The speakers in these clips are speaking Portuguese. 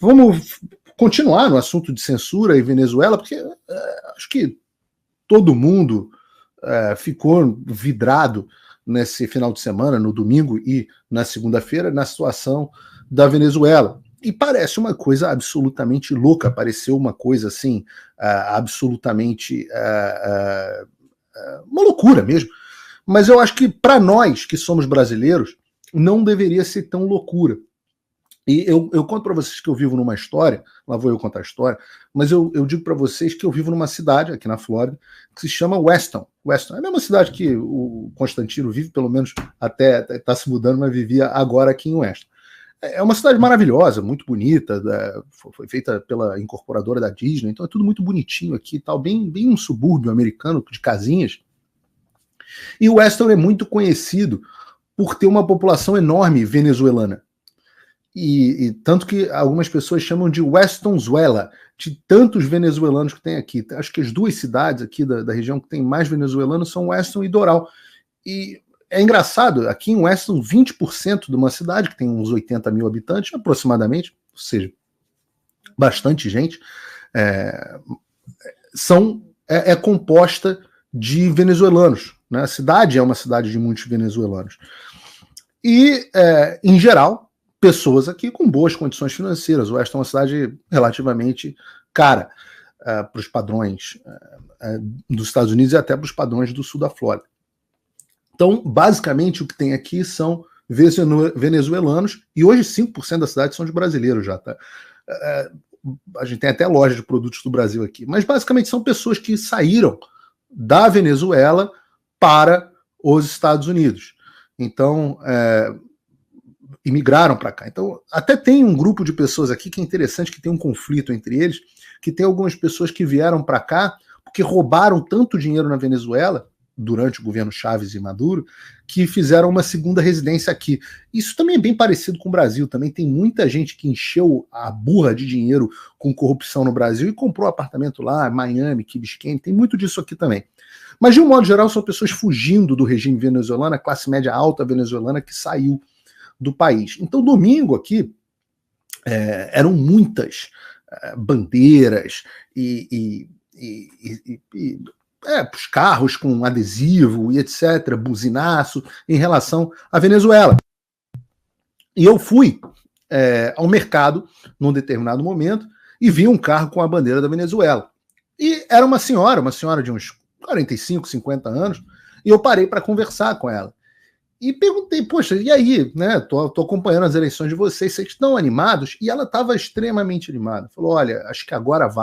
Vamos continuar no assunto de censura e Venezuela, porque acho que todo mundo ficou vidrado nesse final de semana, no domingo e na segunda-feira, na situação da Venezuela. E parece uma coisa absolutamente louca, pareceu uma coisa assim, absolutamente uma loucura mesmo. Mas eu acho que para nós que somos brasileiros, não deveria ser tão loucura. E eu conto para vocês que eu vivo numa história, lá vou eu contar a história, mas eu digo para vocês que eu vivo numa cidade, aqui na Flórida, que se chama Weston. Weston é a mesma cidade que o Constantino vive, pelo menos até está se mudando, mas vivia agora aqui em Weston. É uma cidade maravilhosa, muito bonita, foi feita pela incorporadora da Disney, então é tudo muito bonitinho aqui, tal, bem um subúrbio americano de casinhas. E o Weston é muito conhecido por ter uma população enorme venezuelana. E tanto que algumas pessoas chamam de Westonzuela, de tantos venezuelanos que tem aqui. Acho que as duas cidades aqui da região que tem mais venezuelanos são Weston e Doral. E é engraçado, aqui em Weston, 20% de uma cidade que tem uns 80 mil habitantes, aproximadamente, ou seja, bastante gente, é composta de venezuelanos. Né? A cidade é uma cidade de muitos venezuelanos. E, em geral, pessoas aqui com boas condições financeiras. O Weston é uma cidade relativamente cara para os padrões dos Estados Unidos e até para os padrões do sul da Flórida. Então, basicamente, o que tem aqui são venezuelanos, e hoje 5% da cidade são de brasileiros já, tá? A gente tem até loja de produtos do Brasil aqui, mas basicamente são pessoas que saíram da Venezuela para os Estados Unidos. Então, imigraram para cá. Então, até tem um grupo de pessoas aqui que é interessante, que tem um conflito entre eles, que tem algumas pessoas que vieram para cá porque roubaram tanto dinheiro na Venezuela, durante o governo Chávez e Maduro, que fizeram uma segunda residência aqui. Isso também é bem parecido com o Brasil, também tem muita gente que encheu a burra de dinheiro com corrupção no Brasil e comprou apartamento lá, Miami, Key Biscayne, tem muito disso aqui também. Mas, de um modo geral, são pessoas fugindo do regime venezuelano, a classe média alta venezuelana que saiu do país. Então, domingo aqui, eram muitas bandeiras os carros com adesivo e etc., buzinaço, em relação à Venezuela. E eu fui ao mercado num determinado momento e vi um carro com a bandeira da Venezuela. E era uma senhora de uns 45, 50 anos, e eu parei para conversar com ela. E perguntei, poxa, e aí, né? Tô acompanhando as eleições de vocês estão animados? E ela estava extremamente animada. Falou, olha, acho que agora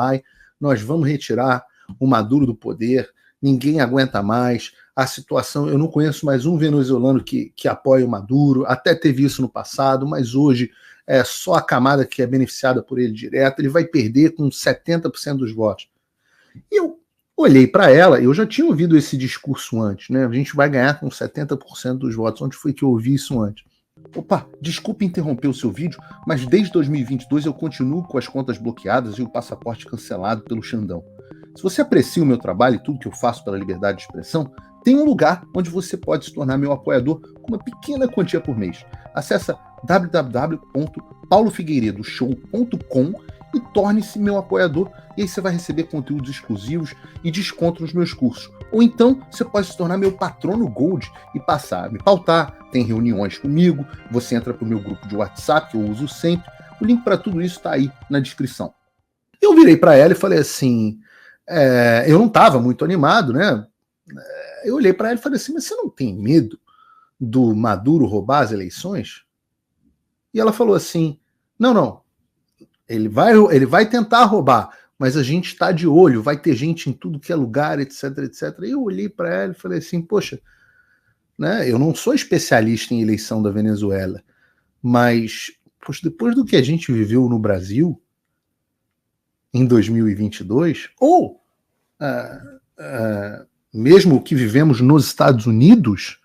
nós vamos retirar o Maduro do poder, ninguém aguenta mais, a situação, eu não conheço mais um venezuelano que apoia o Maduro, até teve isso no passado, mas hoje é só a camada que é beneficiada por ele direto, ele vai perder com 70% dos votos. E eu olhei para ela, eu já tinha ouvido esse discurso antes, né? A gente vai ganhar com 70% dos votos. Onde foi que eu ouvi isso antes? Opa, desculpe interromper o seu vídeo, mas desde 2022 eu continuo com as contas bloqueadas e o passaporte cancelado pelo Xandão. Se você aprecia o meu trabalho e tudo que eu faço pela liberdade de expressão, tem um lugar onde você pode se tornar meu apoiador com uma pequena quantia por mês. Acesse www.paulofigueiredoshow.com e torne-se meu apoiador, e aí você vai receber conteúdos exclusivos e desconto nos meus cursos. Ou então, você pode se tornar meu patrono Gold e passar a me pautar, tem reuniões comigo, você entra para o meu grupo de WhatsApp, que eu uso sempre, o link para tudo isso está aí na descrição. Eu virei para ela e falei assim, eu não estava muito animado, né? Eu olhei para ela e falei assim, mas você não tem medo do Maduro roubar as eleições? E ela falou assim, não, ele vai tentar roubar, mas a gente está de olho, vai ter gente em tudo que é lugar, etc, etc. E eu olhei para ela e falei assim, poxa, né, eu não sou especialista em eleição da Venezuela, mas poxa, depois do que a gente viveu no Brasil em 2022, ou mesmo o que vivemos nos Estados Unidos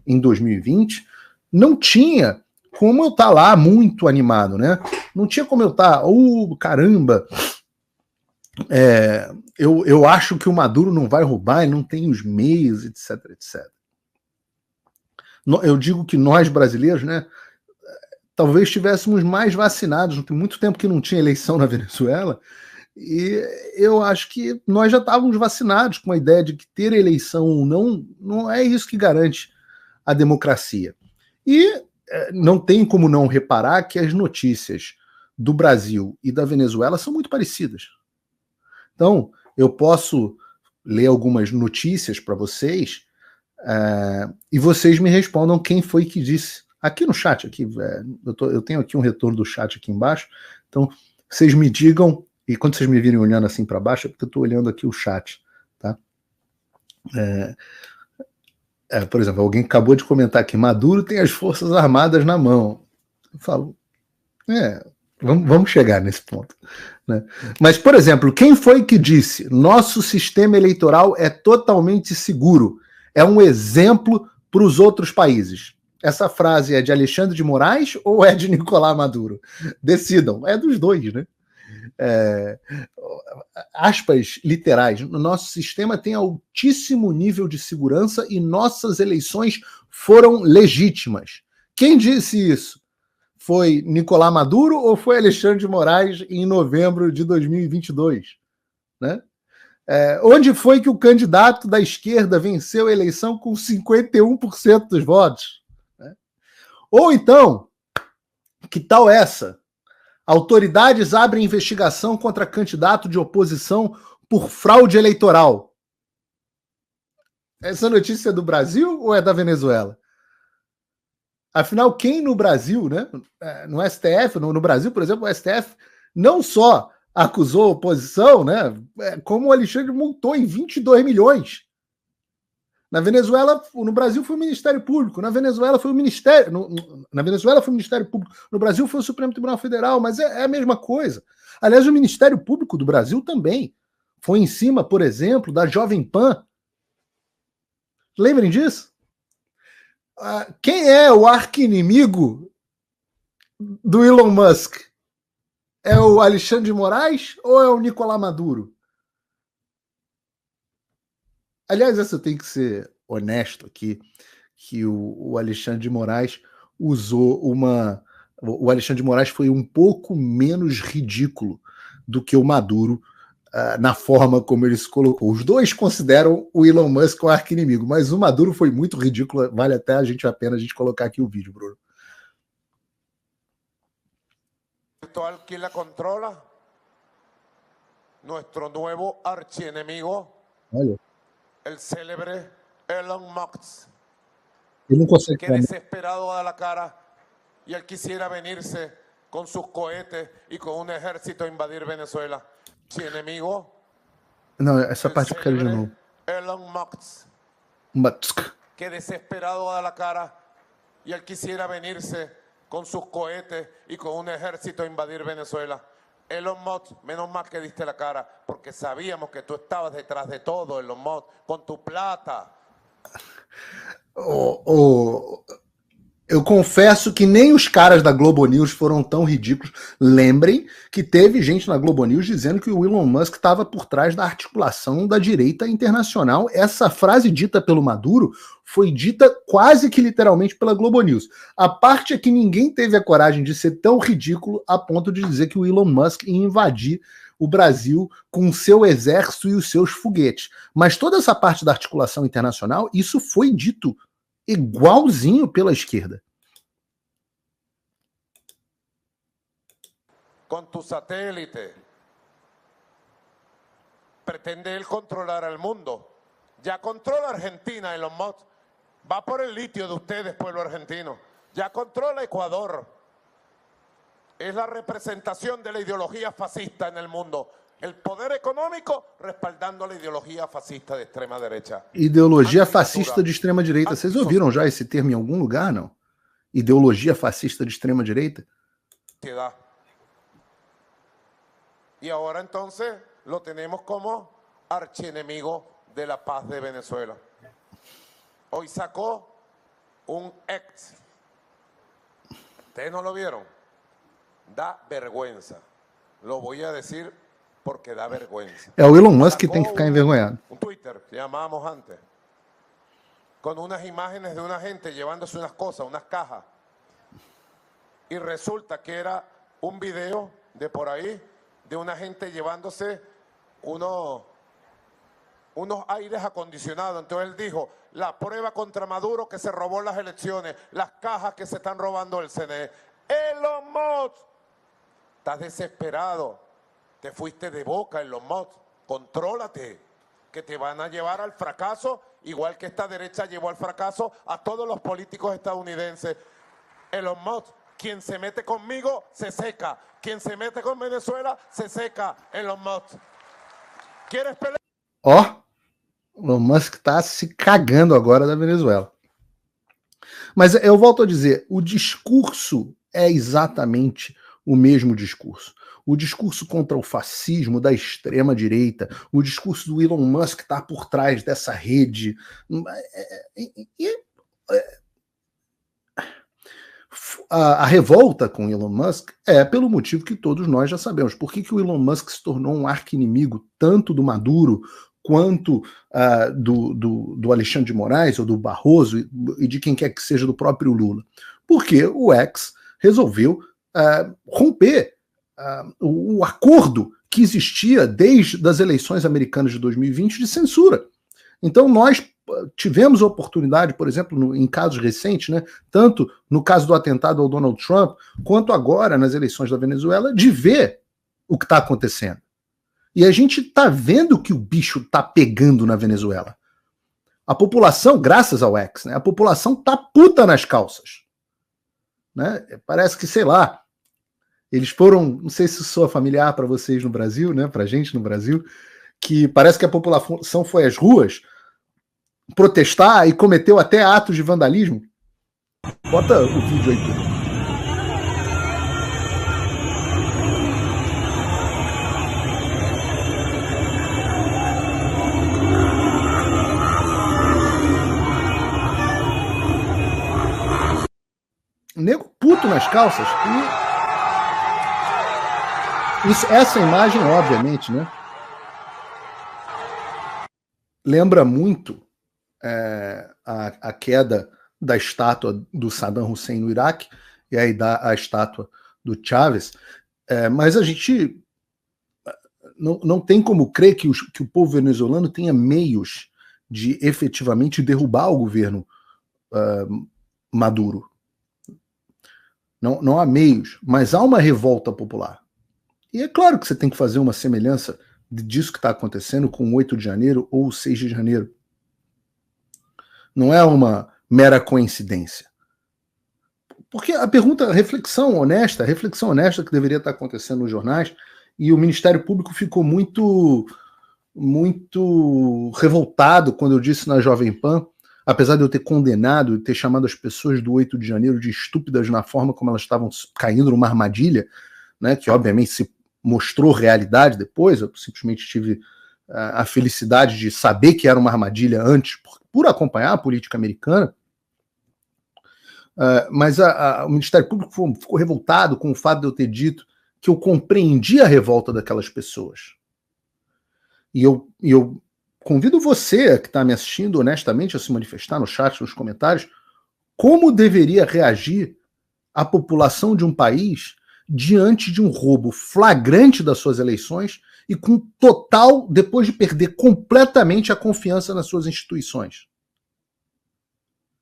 em 2020, não tinha como eu estar lá muito animado, né? Não tinha como eu estar, caramba, eu acho que o Maduro não vai roubar, ele não tem os meios, etc, etc. Eu digo que nós brasileiros, né, talvez estivéssemos mais vacinados. Não tem muito tempo que não tinha eleição na Venezuela, e eu acho que nós já estávamos vacinados com a ideia de que ter eleição ou não é isso que garante a democracia. E não tem como não reparar que as notícias do Brasil e da Venezuela são muito parecidas. Então, eu posso ler algumas notícias para vocês e vocês me respondam quem foi que disse. Aqui no chat, eu tenho aqui um retorno do chat aqui embaixo, então vocês me digam, e quando vocês me virem olhando assim para baixo, é porque eu estou olhando aqui o chat, tá? Por exemplo, alguém acabou de comentar aqui, Maduro tem as Forças Armadas na mão. Eu falo, vamos chegar nesse ponto. Né? Mas, por exemplo, quem foi que disse nosso sistema eleitoral é totalmente seguro? É um exemplo para os outros países. Essa frase é de Alexandre de Moraes ou é de Nicolás Maduro? Decidam. É dos dois, né? Aspas literais, o nosso sistema tem altíssimo nível de segurança e nossas eleições foram legítimas. Quem disse isso? Foi Nicolás Maduro ou foi Alexandre de Moraes em novembro de 2022? Né? Onde foi que o candidato da esquerda venceu a eleição com 51% dos votos? Né? Ou então, que tal essa? Autoridades abrem investigação contra candidato de oposição por fraude eleitoral. Essa notícia é do Brasil ou é da Venezuela? Afinal, quem no Brasil, né, no STF, no Brasil, por exemplo, o STF não só acusou a oposição, né, como o Alexandre multou em 22 milhões. Na Venezuela, no Brasil foi o Ministério Público, na Venezuela foi o Ministério, na Venezuela foi o Ministério Público, no Brasil foi o Supremo Tribunal Federal, mas é a mesma coisa. Aliás, o Ministério Público do Brasil também foi em cima, por exemplo, da Jovem Pan. Lembrem disso? Quem é o arqui-inimigo do Elon Musk? É o Alexandre de Moraes ou é o Nicolás Maduro? Aliás, essa eu tenho que ser honesto aqui, que o Alexandre de Moraes usou uma... O Alexandre de Moraes foi um pouco menos ridículo do que o Maduro na forma como ele se colocou. Os dois consideram o Elon Musk o arqui-inimigo, mas o Maduro foi muito ridículo, vale até a pena a gente colocar aqui o vídeo, Bruno. Virtual que la controla, nuestro nuevo archienemigo, el célebre Elon Musk, que desesperado da la cara y él quisiera venirse con sus cohetes y con un ejército a invadir Venezuela. Archienemigo. Não, essa parte eu quero de novo. Elon Musk, que desesperado da la cara y él quisiera venirse con sus cohetes y con un ejército a invadir Venezuela. Elon Musk, menos mal que diste la cara, porque sabíamos que tú estabas detrás de todo, Elon Musk, con tu plata. Eu confesso que nem os caras da Globo News foram tão ridículos. Lembrem que teve gente na Globo News dizendo que o Elon Musk estava por trás da articulação da direita internacional. Essa frase dita pelo Maduro foi dita quase que literalmente pela Globo News. A parte é que ninguém teve a coragem de ser tão ridículo a ponto de dizer que o Elon Musk ia invadir o Brasil com o seu exército e os seus foguetes. Mas toda essa parte da articulação internacional, isso foi dito igualzinho pela esquerda. Com tu satélite, pretende ele controlar o mundo. Já controla a Argentina, Elon Musk. Va por el litio de ustedes, pueblo argentino. Ya controla Ecuador. Es la representación de la ideología fascista en el mundo. El poder econômico respaldando a ideologia fascista de extrema direita. Ideologia fascista de extrema direita. Vocês ouviram já esse termo em algum lugar, não? Ideologia fascista de extrema direita? E agora, então, lo tenemos como archienemigo de la paz de Venezuela. Hoy sacó un ex. ¿Ustedes no lo vieron? Da vergüenza. Lo voy a decir porque da vergüenza. É o Elon Musk que tem que ficar envergonhado. Un Twitter, que llamábamos antes, con unas imágenes de una gente llevándose unas cosas, unas cajas. y resulta que era un video de por ahí de una gente llevándose unos aires acondicionados. Entonces él dijo, la prueba contra Maduro que se robó las elecciones, las cajas que se están robando el CNE. Elon Musk, estás desesperado, te fuiste de boca, Elon Musk, contrólate, que te van a llevar al fracaso, igual que esta derecha llevó al fracaso a todos los políticos estadounidenses. Elon Musk, quien se mete conmigo se seca, quien se mete con Venezuela se seca. Elon Musk, ¿quieres pelear? Ó, Elon Musk está se cagando agora da Venezuela. Mas eu volto a dizer, o discurso é exatamente o mesmo discurso. O discurso contra o fascismo da extrema-direita, o discurso do Elon Musk está por trás dessa rede. A revolta com Elon Musk é pelo motivo que todos nós já sabemos. Por que o Elon Musk se tornou um arqui-inimigo tanto do Maduro quanto do Alexandre de Moraes ou do Barroso e de quem quer que seja do próprio Lula? Porque o X resolveu romper o acordo que existia desde as eleições americanas de 2020 de censura. Então nós tivemos a oportunidade, por exemplo, em casos recentes, né, tanto no caso do atentado ao Donald Trump, quanto agora nas eleições da Venezuela, de ver o que está acontecendo. E a gente está vendo que o bicho está pegando na Venezuela. A população, graças ao X, né, a população tá puta nas calças. Né? Parece que, sei lá, eles foram, não sei se soa familiar para vocês no Brasil, né, para a gente no Brasil, que parece que a população foi às ruas protestar e cometeu até atos de vandalismo. Bota o vídeo aí, Pedro. Nego puto nas calças. E essa imagem, obviamente, né, lembra muito a queda da estátua do Saddam Hussein no Iraque e aí a estátua do Chávez, mas a gente não tem como crer que o povo venezuelano tenha meios de efetivamente derrubar o governo Maduro. Não há meios, mas há uma revolta popular. E é claro que você tem que fazer uma semelhança disso que está acontecendo com o 8 de janeiro ou o 6 de janeiro. Não é uma mera coincidência. Porque a pergunta, a reflexão honesta que deveria estar acontecendo nos jornais, e o Ministério Público ficou muito revoltado quando eu disse na Jovem Pan, apesar de eu ter condenado e ter chamado as pessoas do 8 de janeiro de estúpidas na forma como elas estavam caindo numa armadilha, né, que obviamente se mostrou realidade depois, eu simplesmente tive a felicidade de saber que era uma armadilha antes, por acompanhar a política americana, mas o Ministério Público ficou revoltado com o fato de eu ter dito que eu compreendi a revolta daquelas pessoas. E eu convido você que está me assistindo honestamente a se manifestar no chat, nos comentários, como deveria reagir a população de um país diante de um roubo flagrante das suas eleições e com total, depois de perder completamente a confiança nas suas instituições.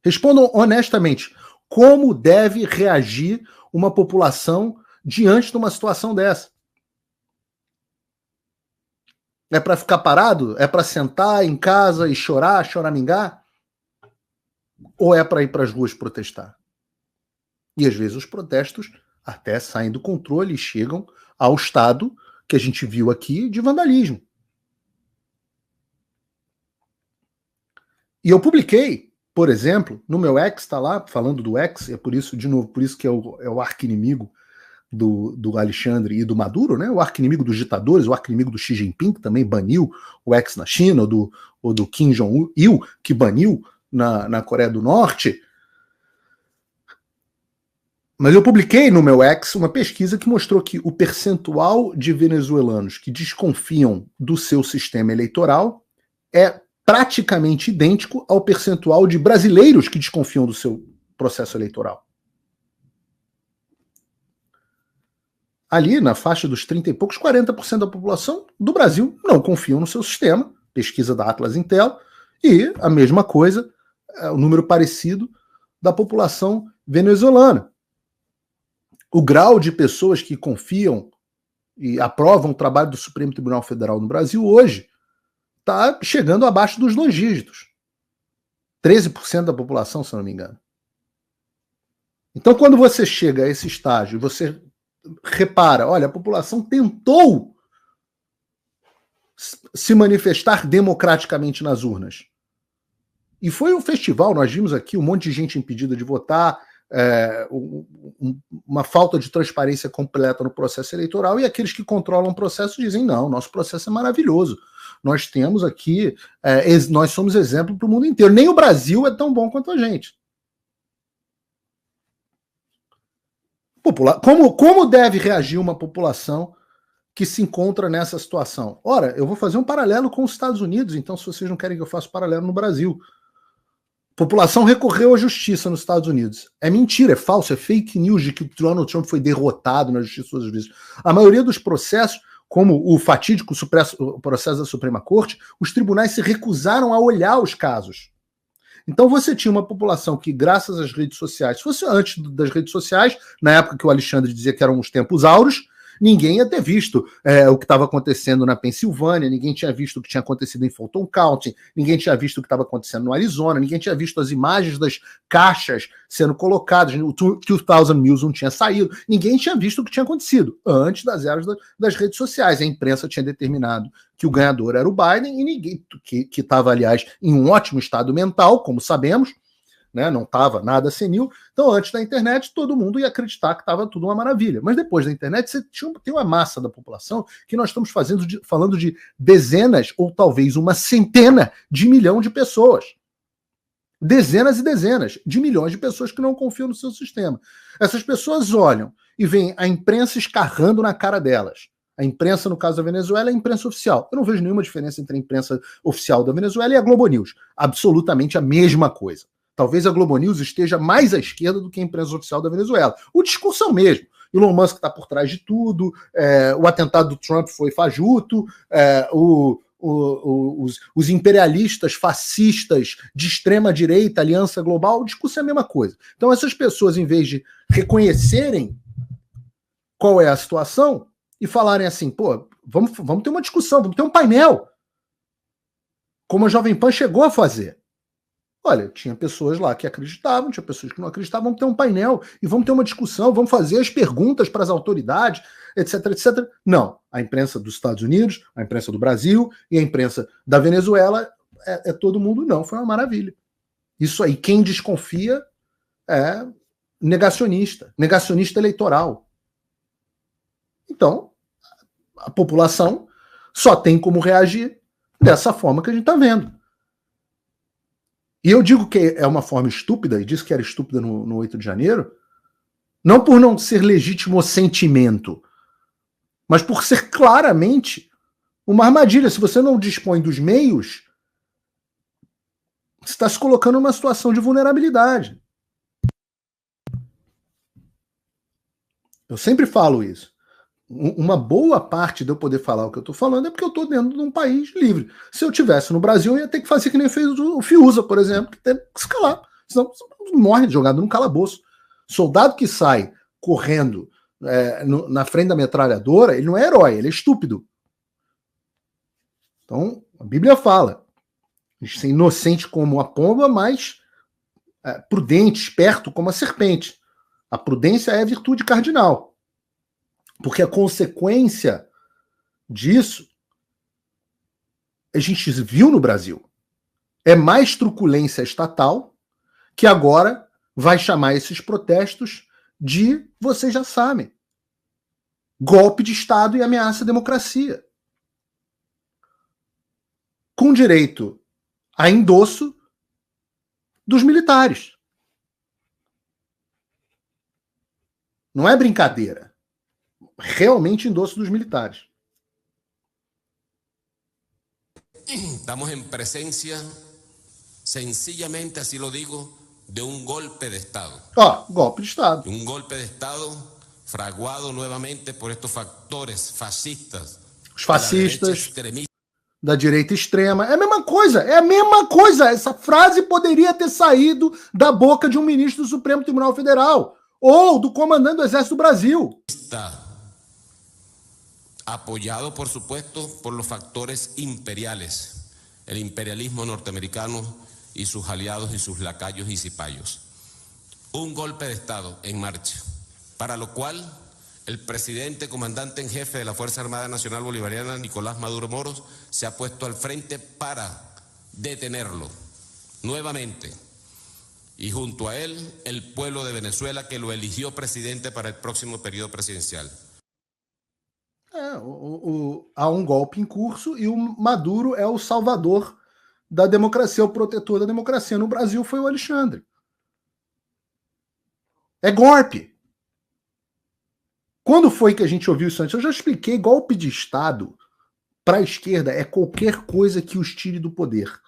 Respondam honestamente, como deve reagir uma população diante de uma situação dessa? É para ficar parado? É para sentar em casa e choramingar? Ou é para ir para as ruas protestar? E às vezes os protestos até saem do controle e chegam ao estado que a gente viu aqui de vandalismo. E eu publiquei, por exemplo, no meu X, está lá, falando do X, é por isso, de novo, por isso que é o arqui-inimigo do Alexandre e do Maduro, né? O arqui-inimigo dos ditadores, o arqui-inimigo do Xi Jinping, que também baniu o X na China, ou do Kim Jong-il, que baniu na Coreia do Norte. Mas eu publiquei no meu X uma pesquisa que mostrou que o percentual de venezuelanos que desconfiam do seu sistema eleitoral é praticamente idêntico ao percentual de brasileiros que desconfiam do seu processo eleitoral. ali na faixa dos 30 e poucos, 40% da população do Brasil não confiam no seu sistema, pesquisa da Atlas Intel, e a mesma coisa, o número parecido da população venezuelana. O grau de pessoas que confiam e aprovam o trabalho do Supremo Tribunal Federal no Brasil hoje está chegando abaixo dos 2 dígitos. 13% da população, se eu não me engano. Então, quando você chega a esse estágio, você repara, olha, a população tentou se manifestar democraticamente nas urnas. E foi um festival, nós vimos aqui um monte de gente impedida de votar, uma falta de transparência completa no processo eleitoral, e aqueles que controlam o processo dizem, não, nosso processo é maravilhoso. Nós temos aqui, nós somos exemplo para o mundo inteiro. Nem o Brasil é tão bom quanto a gente. Como deve reagir uma população que se encontra nessa situação? Ora, eu vou fazer um paralelo com os Estados Unidos, então se vocês não querem que eu faça paralelo no Brasil. A população recorreu à justiça nos Estados Unidos. É mentira, é falso, é fake news de que o Donald Trump foi derrotado na justiça todas as vezes. A maioria dos processos, como o fatídico processo da Suprema Corte, os tribunais se recusaram a olhar os casos. Então você tinha uma população que, graças às redes sociais, se fosse antes das redes sociais, na época que o Alexandre dizia que eram os tempos áureos, ninguém ia ter visto o que estava acontecendo na Pensilvânia, ninguém tinha visto o que tinha acontecido em Fulton County, ninguém tinha visto o que estava acontecendo no Arizona, ninguém tinha visto as imagens das caixas sendo colocadas, o 2000 News não tinha saído, ninguém tinha visto o que tinha acontecido antes das eras das redes sociais. A imprensa tinha determinado que o ganhador era o Biden, e ninguém, que estava, aliás, em um ótimo estado mental, como sabemos, né, não estava nada senil. Então, antes da internet, todo mundo ia acreditar que estava tudo uma maravilha. Mas depois da internet, você tem uma massa da população que nós estamos falando de dezenas ou talvez uma centena de milhão de pessoas. Dezenas e dezenas de milhões de pessoas que não confiam no seu sistema. Essas pessoas olham e veem a imprensa escarrando na cara delas. A imprensa, no caso da Venezuela, é a imprensa oficial. Eu não vejo nenhuma diferença entre a imprensa oficial da Venezuela e a Globo News. Absolutamente a mesma coisa. Talvez a Globo News esteja mais à esquerda do que a imprensa oficial da Venezuela. O discurso é o mesmo. Elon Musk está por trás de tudo, o atentado do Trump foi fajuto, os imperialistas, fascistas, de extrema direita, aliança global, o discurso é a mesma coisa. Então essas pessoas, em vez de reconhecerem qual é a situação e falarem assim, pô, vamos ter uma discussão, vamos ter um painel, como a Jovem Pan chegou a fazer. Olha, tinha pessoas lá que acreditavam, tinha pessoas que não acreditavam, vamos ter um painel e vamos ter uma discussão, vamos fazer as perguntas para as autoridades, etc, etc. Não, a imprensa dos Estados Unidos, a imprensa do Brasil e a imprensa da Venezuela, todo mundo não, foi uma maravilha. Isso aí, quem desconfia é negacionista eleitoral. Então, a população só tem como reagir dessa forma que a gente está vendo. E eu digo que é uma forma estúpida, e disse que era estúpida no 8 de janeiro, não por não ser legítimo o sentimento, mas por ser claramente uma armadilha. Se você não dispõe dos meios, você está se colocando numa situação de vulnerabilidade. Eu sempre falo isso. Uma boa parte de eu poder falar o que eu estou falando é porque eu estou dentro de um país livre. Se eu estivesse no Brasil, eu ia ter que fazer que nem fez o Fiuza, por exemplo, que tem que se calar. Senão você morre jogado num calabouço. Soldado que sai correndo na frente da metralhadora, ele não é herói, ele é estúpido. Então, a Bíblia fala, a gente ser inocente como a pomba, mas prudente, esperto como a serpente. A prudência é a virtude cardinal. Porque a consequência disso, a gente viu no Brasil, é mais truculência estatal, que agora vai chamar esses protestos de, vocês já sabem, golpe de Estado e ameaça à democracia. Com direito a endosso dos militares. Não é brincadeira. Realmente endosso dos militares. Estamos en presencia, sencillamente así lo digo, de un golpe de Estado. Golpe de Estado. Un golpe de Estado fraguado nuevamente por estos factores fascistas. Os fascistas da direita extrema. É a mesma coisa, é a mesma coisa. Essa frase poderia ter saído da boca de um ministro do Supremo Tribunal Federal ou do comandante do Exército do Brasil. Está apoyado, por supuesto, por los factores imperiales, el imperialismo norteamericano y sus aliados y sus lacayos y cipayos. Un golpe de Estado en marcha, para lo cual el presidente comandante en jefe de la Fuerza Armada Nacional Bolivariana, Nicolás Maduro Moros, se ha puesto al frente para detenerlo nuevamente. Y junto a él, el pueblo de Venezuela, que lo eligió presidente para el próximo periodo presidencial. Há um golpe em curso e o Maduro é o salvador da democracia, o protetor da democracia. No Brasil foi o Alexandre. É golpe. Quando foi que a gente ouviu isso antes? Eu já expliquei, golpe de Estado para a esquerda é qualquer coisa que os tire do poder.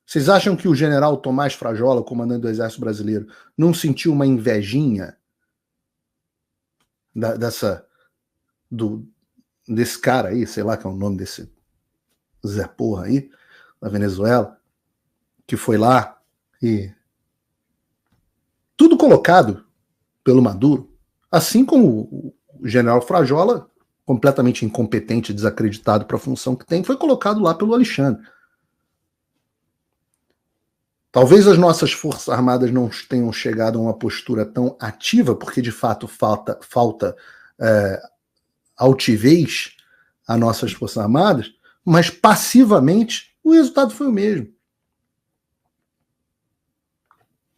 Vocês acham que o general Tomás Frajola, comandante do Exército Brasileiro, não sentiu uma invejinha desse cara aí, sei lá que é o nome desse Zé Porra aí, da Venezuela, que foi lá e tudo colocado pelo Maduro, assim como o general Frajola, completamente incompetente e desacreditado para a função que tem, foi colocado lá pelo Alexandre. Talvez as nossas Forças Armadas não tenham chegado a uma postura tão ativa, porque de fato falta altivez a nossas Forças Armadas, mas passivamente o resultado foi o mesmo.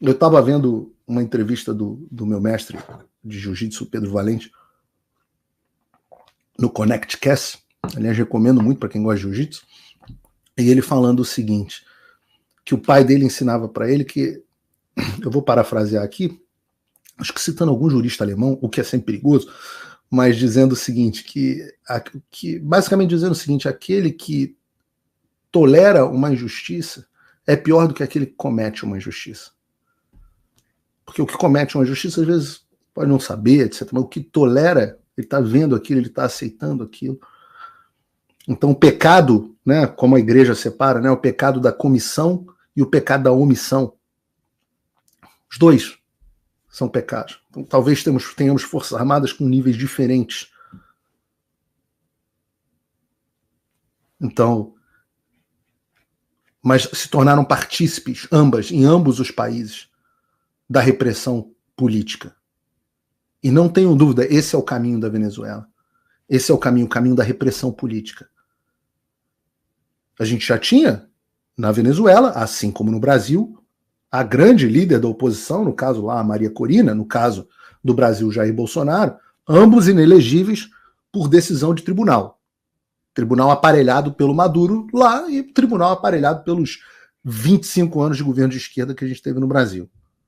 Eu estava vendo uma entrevista do meu mestre de jiu-jitsu, Pedro Valente, no ConnectCast, aliás, recomendo muito para quem gosta de jiu-jitsu, e ele falando o seguinte, que o pai dele ensinava para ele que, eu vou parafrasear aqui, acho que citando algum jurista alemão, o que é sempre perigoso, mas dizendo o seguinte, que basicamente dizendo o seguinte, aquele que tolera uma injustiça é pior do que aquele que comete uma injustiça. Porque o que comete uma injustiça, às vezes, pode não saber, etc. Mas o que tolera, ele está vendo aquilo, ele está aceitando aquilo. Então, o pecado, né, como a igreja separa, né, o pecado da comissão e o pecado da omissão. Os dois são pecados. Então, talvez tenhamos Forças Armadas com níveis diferentes. Então, mas se tornaram partícipes, em ambos os países, da repressão política. E não tenho dúvida, esse é o caminho da Venezuela. Esse é o caminho da repressão política. A gente já tinha, na Venezuela, assim como no Brasil, a grande líder da oposição, no caso lá a Maria Corina, no caso do Brasil Jair Bolsonaro, ambos inelegíveis por decisão de tribunal. Tribunal aparelhado pelo Maduro lá e tribunal aparelhado pelos 25 anos de governo de esquerda que a gente teve no Brasil.